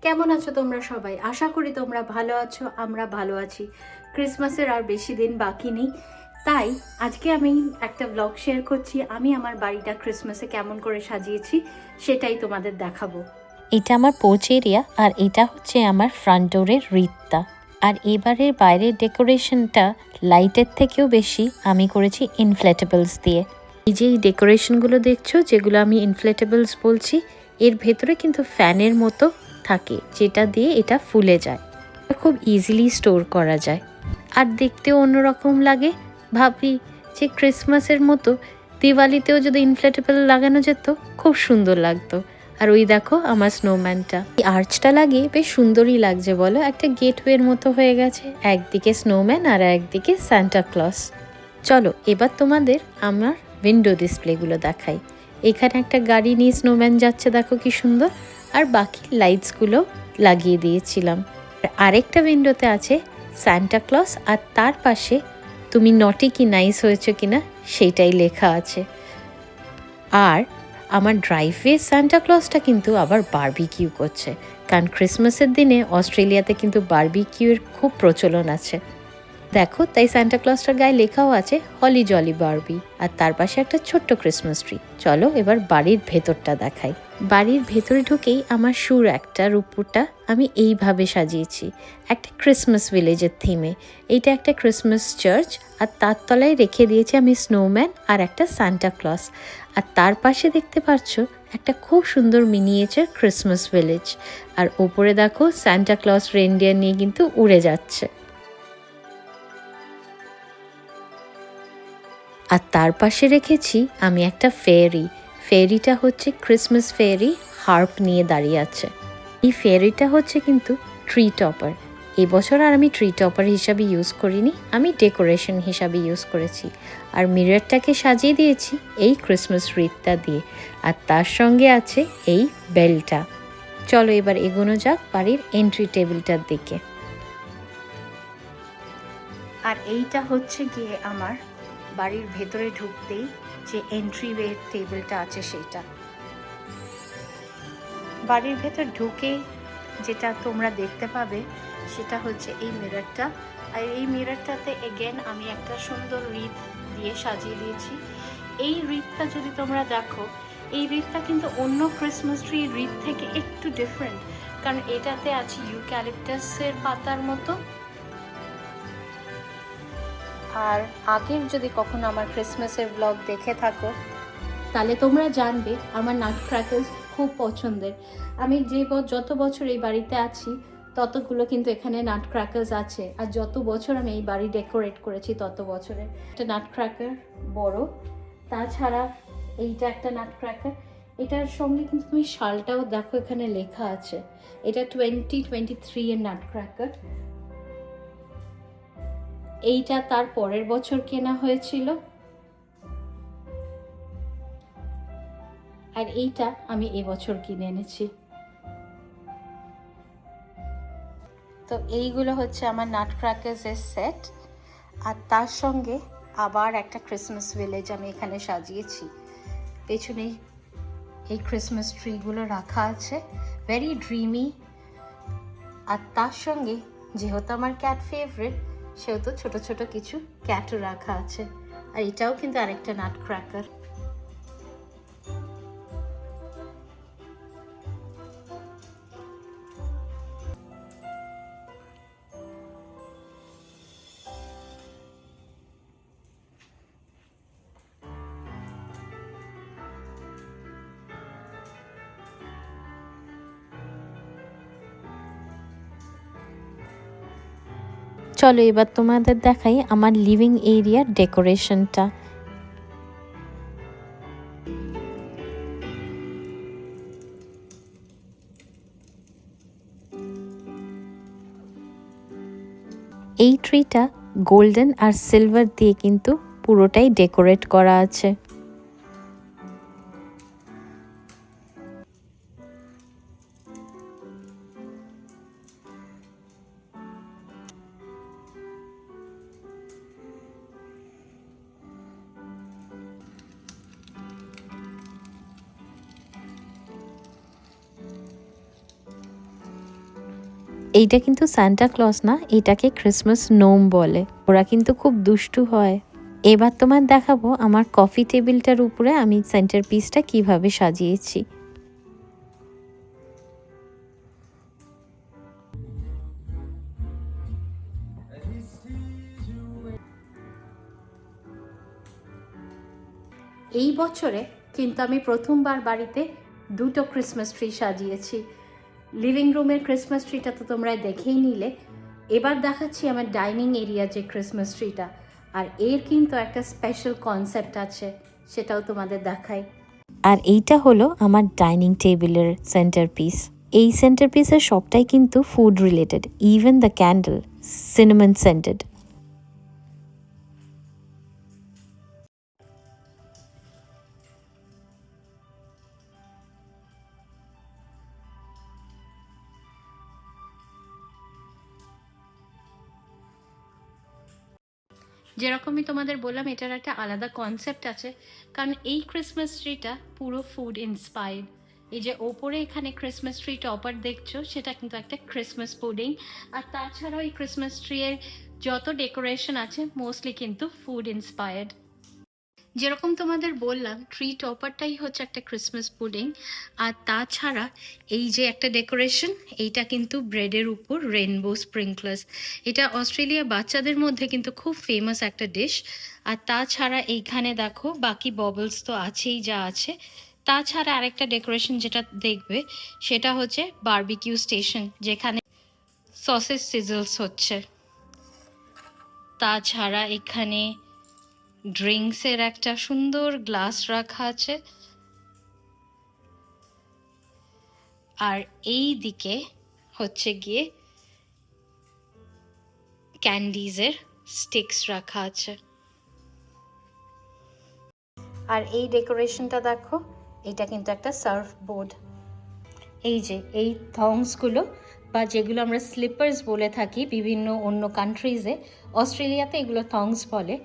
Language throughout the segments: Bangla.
কেমন আছো তোমরা সবাই? আশা করি তোমরা ভালো আছো, আমরা ভালো আছি। ক্রিসমাসের আর বেশি দিন বাকি নেই, তাই আজকে আমি একটা ব্লগ শেয়ার করছি। আমি আমার বাড়িটা ক্রিসমাসে কেমন করে সাজিয়েছি সেটাই তোমাদের দেখাবো। এটা আমার পোর্চ এরিয়া আর এটা হচ্ছে আমার ফ্রন্ট ডোরের রিতটা। আর এবারের বাইরের ডেকোরেশনটা লাইটের থেকেও বেশি আমি করেছি ইনফ্লেটেবলস দিয়ে। এই যে এই ডেকোরেশনগুলো দেখছো, যেগুলো আমি ইনফ্লেটেবলস বলছি, এর ভেতরে কিন্তু ফ্যানের মতো থাকে, যেটা দিয়ে এটা ফুলে যায়, খুব ইজিলি স্টোর করা যায় আর দেখতেও অন্যরকম লাগে। ভাবি যে ক্রিসমাসের মতো দিওয়ালিতেও যদি ইনফ্লেটেবল লাগানো যেত, খুব সুন্দর লাগতো। আর ওই দেখো আমার স্নোম্যানটা, এই আর্চটা লাগিয়ে বেশ সুন্দরই লাগছে বলো, একটা গেটওয়ের মতো হয়ে গেছে, একদিকে স্নোম্যান আর একদিকে সান্টা ক্লস। চলো এবার তোমাদের আমার উইন্ডো ডিসপ্লেগুলো দেখাই। এখানে একটা গাড়ি নিয়ে স্নোম্যান যাচ্ছে, দেখো কি সুন্দর। আর বাকি লাইটসগুলো লাগিয়ে দিয়েছিলাম। আরেকটা উইন্ডোতে আছে সান্টা ক্লস, আর তার পাশে তুমি নটি কি নাইস হয়েছে কিনা সেইটাই লেখা আছে। আর আমার ড্রাইভওয়ে সান্টা ক্লসটা কিন্তু আবার বারবিকিউ করছে, কারণ ক্রিসমাসের দিনে অস্ট্রেলিয়াতে কিন্তু বারবিকিউর খুব প্রচলন আছে। দেখো, তাই সান্টা ক্লসটার গায়ে লেখাও আছে হলি জলি বারবি, আর তার পাশে একটা ছোট্ট ক্রিসমাস ট্রি। চলো এবার বাড়ির ভেতরটা দেখাই। বাড়ির ভেতরে ঢুকেই আমার সুর একটা উপরটা আমি এইভাবে সাজিয়েছি, একটা ক্রিসমাস ভিলেজের থিমে। এইটা একটা ক্রিসমাস চার্চ, আর তার তলায় রেখে দিয়েছি আমি স্নোম্যান আর একটা সান্টা ক্লস। আর তার পাশে দেখতে পাচ্ছ একটা খুব সুন্দর মিনিয়েচার ক্রিসমাস ভিলেজ। আর ওপরে দেখো সান্টা ক্লস রেনডিয়ার নিয়ে কিন্তু উড়ে যাচ্ছে। আর তার পাশে রেখেছি আমি একটা ফেরিটা হচ্ছে ক্রিসমাস ফেরি, হার্প নিয়ে দাঁড়িয়ে আছে। এই ফেরিটা হচ্ছে কিন্তু ট্রি টপার। এবছর আর আমি ট্রি টপার হিসাবে ইউজ করিনি, আমি ডেকোরেশন হিসাবে ইউজ করেছি। আর মিররটাকে সাজিয়ে দিয়েছি এই ক্রিসমাস রিতটা দিয়ে, আর তার সঙ্গে আছে এই বেলটা। চলো এবার এগোনো যাক বাড়ির এন্ট্রি টেবিলটার দিকে। আর এইটা হচ্ছে গিয়ে আমার বাড়ির ভেতরে ঢুকতেই যে এন্ট্রিওয়ে টেবিলটা আছে সেইটা। বাড়ির ভেতর ঢুকেই যেটা তোমরা দেখতে পাবে সেটা হচ্ছে এই মিররটা। আর এই মিররটাতে এগেন আমি একটা সুন্দর রিত দিয়ে সাজিয়ে দিয়েছি। এই রিতটা যদি তোমরা দেখো, এই রিতটা কিন্তু অন্য ক্রিসমাস ট্রি রিত থেকে একটু ডিফারেন্ট, কারণ এটাতে আছে ইউক্যালিপটাসের পাতার মতো। আর আগের যদি কখনো আমার ক্রিসমাসের ব্লগ দেখে থাকো তাহলে তোমরা জানবে আমার নাট ক্র্যাকার্স খুব পছন্দের। আমি যত বছর এই বাড়িতে আছি ততগুলো কিন্তু এখানে নাট ক্র্যাকার্স আছে, আর যত বছর আমি এই বাড়ি ডেকোরেট করেছি তত বছরে একটা নাট ক্র্যাকার বড়। তাছাড়া এইটা একটা নাট ক্র্যাকার, এটার সঙ্গে কিন্তু তুমি সালটাও দেখো এখানে লেখা আছে, এটা 2023 এর নাট ক্র্যাকার। এইটা তার পরের বছর কেনা হয়েছিল, আর এইটা আমি এবছর কিনে এনেছি। তো এইগুলো হচ্ছে আমার নাট ক্র্যাকার্সের সেট, আর তার সঙ্গে আবার একটা ক্রিসমাস ভিলেজ আমি এখানে সাজিয়েছি। পেছনেই এই ক্রিসমাস ট্রিগুলো রাখা আছে, ভেরি ড্রিমি। আর তার সঙ্গে যেহেতু আমার ক্যাট ফেভারিট, সেহেতু ছোট ছোট কিছু ক্যাটও রাখা আছে। আর এটাও কিন্তু আরেকটা নাট ক্র্যাকার। চলো এবার তোমাদের দেখাই আমার লিভিং এরিয়ার ডেকোরেশনটা। এই ট্রিটা গোল্ডেন আর সিলভার দিয়ে কিন্তু পুরোটাই ডেকোরেট করা আছে। এইটা কিন্তু সান্টা ক্লজ না, এটাকে ক্রিসমাস নোম বলে। ওরা কিন্তু খুব দুষ্টু হয়। এবার তোমার দেখাবো আমার কফি টেবিলটার উপরে আমি সেন্টার পিসটা কিভাবে সাজিয়েছি। এই বছরে কিন্তু আমি প্রথমবার বাড়িতে দুটো ক্রিসমাস ট্রি সাজিয়েছি। লিভিং রুমের ক্রিসমাস ট্রিটা তো তোমরা দেখেই নিলে, এবার দেখাচ্ছি আমার ডাইনিং এরিয়া যে ক্রিসমাস ট্রিটা। আর এর কিন্তু একটা স্পেশাল কনসেপ্ট আছে, সেটাও তোমাদের দেখাই। আর এইটা হলো আমার ডাইনিং টেবিলের সেন্টার পিস। এই সেন্টার পিসের সবটাই কিন্তু food related, even the candle cinnamon scented. যেরকমই তোমাদের বললাম, এটার একটা আলাদা কনসেপ্ট আছে, কারণ এই ক্রিসমাস ট্রিটা পুরো ফুড ইন্সপায়ার্ড। এই যে ওপরে এখানে ক্রিসমাস ট্রি টপার দেখছো, সেটা কিন্তু একটা ক্রিসমাস পুডিং। আর তাছাড়াও এই ক্রিসমাস ট্রি এর যত ডেকোরেশন আছে মোস্টলি কিন্তু ফুড ইন্সপায়ার্ড। যেরকম তোমাদের বললাম, ট্রি টপারটাই হচ্ছে একটা ক্রিসমাস পুডিং। আর তাছাড়া এই যে একটা ডেকোরেশন, এইটা কিন্তু ব্রেডের উপর রেনবো স্প্রিংকলার্স। এটা অস্ট্রেলিয়া বাচ্চাদের মধ্যে কিন্তু খুব ফেমাস একটা ডিশ। আর তাছাড়া এইখানে দেখো বাকি ববলস তো আছেই যা আছে। তাছাড়া আরেকটা ডেকোরেশন যেটা দেখবে, সেটা হচ্ছে বারবিকিউ স্টেশন, যেখানে সসেজ সিজলস হচ্ছে। তাছাড়া এখানে ড্রিঙ্কসের একটা সুন্দর গ্লাস রাখা আছে। আর এই দিকে হচ্ছে গিয়ে ক্যান্ডিজের স্টিক্স রাখা আছে। আর এই ডেকোরেশনটা দেখো, এটা কিন্তু একটা সার্ফ বোর্ড। এই যে এই থংসগুলো, বা যেগুলো আমরা স্লিপার্স বলে থাকি বিভিন্ন অন্য কান্ট্রিজে, অস্ট্রেলিয়াতে এগুলো থংস বলে।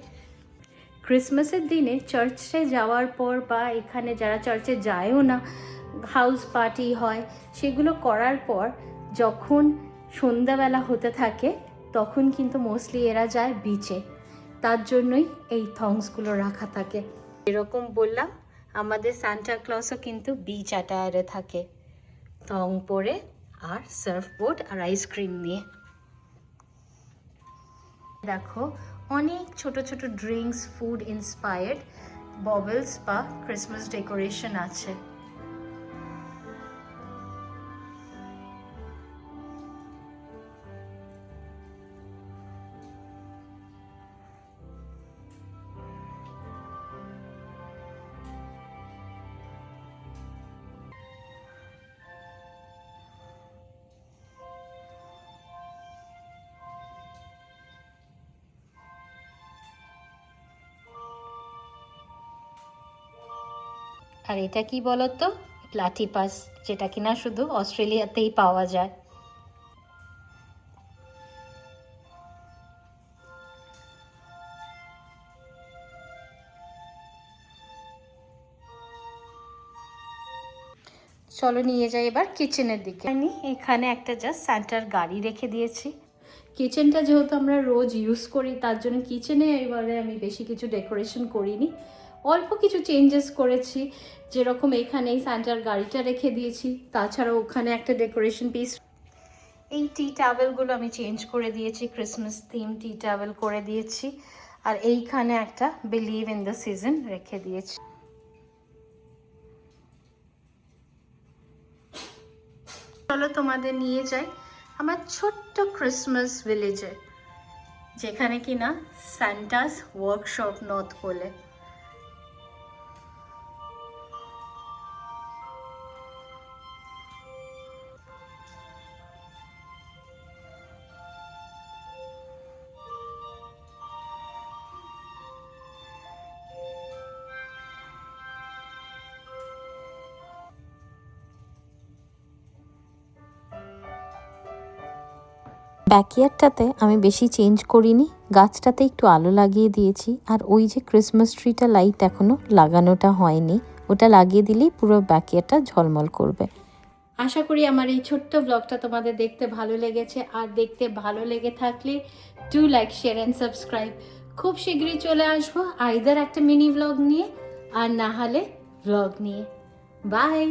ক্রিসমাসের দিনে চার্চে যাওয়ার পর, বা এখানে যারা চার্চে যায়ও না, হাউস পার্টি হয়, সেগুলো করার পর যখন সন্ধ্যাবেলা হতে থাকে, তখন কিন্তু মোস্টলি এরা যায় বিচে। তার জন্যই এই থংসগুলো রাখা থাকে। এরকম বললাম, আমাদের সান্টা ক্লজও কিন্তু বিচ অ্যাটায়ারে থাকে, থং পরে আর সার্ফবোর্ড আর আইসক্রিম নিয়ে। দেখো অনেক ছোট ছোট ড্রিঙ্কস, ফুড ইন্সপায়ার্ড ববলস বা ক্রিসমাস ডেকোরেশন আছে। আর এটা কি বলতো, প্লাটিপাস, যেটা কিনা শুধু অস্ট্রেলিয়াতেই পাওয়া যায়। চলো নিয়ে যাই এবার কিচেনের দিকে। আমি এখানে একটা জাস্ট সান্টার গাড়ি রেখে দিয়েছি। কিচেনটা যেহেতু আমরা রোজ ইউজ করি, তার জন্য কিচেনে এবারে আমি বেশি কিছু ডেকোরেশন করিনি, অল্প কিছু চেঞ্জেস করেছি। যেরকম এখানে এই সান্টার গাড়িটা রেখে দিয়েছি, তাছাড়া ওখানে একটা ডেকোরেশন পিস। এই টি টাওয়েলগুলো আমি চেঞ্জ করে দিয়েছি, ক্রিসমাস থিম টি টাওয়েল করে দিয়েছি। আর এইখানে একটা বিলিভ ইন দ্য সিজন রেখে দিয়েছি। চলো তোমাদের নিয়ে যাই আমার ছোট্ট ক্রিসমাস ভিলেজে, যেখানে কিনা সান্টাস ওয়ার্কশপ নর্থ বলে। ব্যাকইয়ার্ডটাতে আমি বেশি চেঞ্জ করিনি, গাছটাতে একটু আলো লাগিয়ে দিয়েছি। আর ওই যে ক্রিসমাস ট্রিটা লাইট এখনও লাগানোটা হয়নি, ওটা লাগিয়ে দিলেই পুরো ব্যাকইয়ার্ডটা ঝলমল করবে। আশা করি আমার এই ছোট্ট ব্লগটা তোমাদের দেখতে ভালো লেগেছে, আর দেখতে ভালো লেগে থাকলে do like, share and subscribe. খুব শীঘ্রই চলে আসবো আইদার একটা মিনি ব্লগ নিয়ে, আর না হলে ব্লগ নিয়ে। বাই।